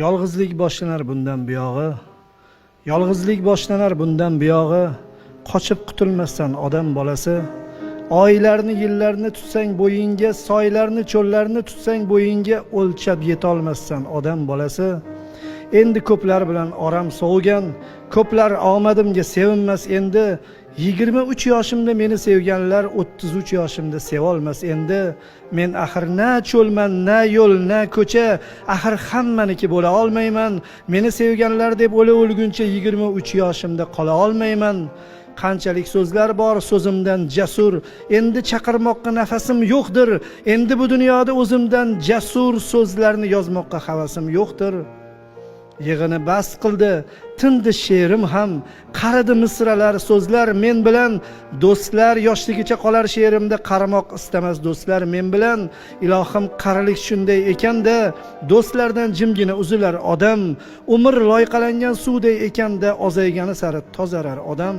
Yolg'izlik boshlanar bundan buyog'i. Yolg'izlik boshlanar bundan buyog'i. Qochib qutulmasdan odam bolasi. Oylarni, yillarni tutsang bo'yinga, soylarni, cho'llarni tutsang bo'yinga, o'lchab yetolmasdan odam bolasi. Endi ko'plar bilan oram sovigan, ko'plar omadimga sevinmas endi. 23 yoshimda meni sevganlar 33 yoshimda sevolmas endi. Men axir na cho'lman, na yo'l, na ko'cha, axir hammaniki bo'la olmayman. Meni sevganlar deb o'lguncha 23 yoshimda qola olmayman. Qanchalik so'zlar bor so'zimdan jasur, endi chaqirmoqqa nafasim yo'qdir. Endi bu dunyoda o'zimdan jasur so'zlarni yozmoqqa havasim yo'qdir. Yig'ini bas qildi, tindi she'rim ham, qaridi misralar, so'zlar men bilan. Do'stlar yoshligicha qolar she'rimda, qaramoq istamas do'stlar men bilan. Ilohim qarilik shunday ekanda, do'stlardan jimgina uzilar odam. Umr loyqalangan suvday ekanda, ozaygani sari tozarar odam.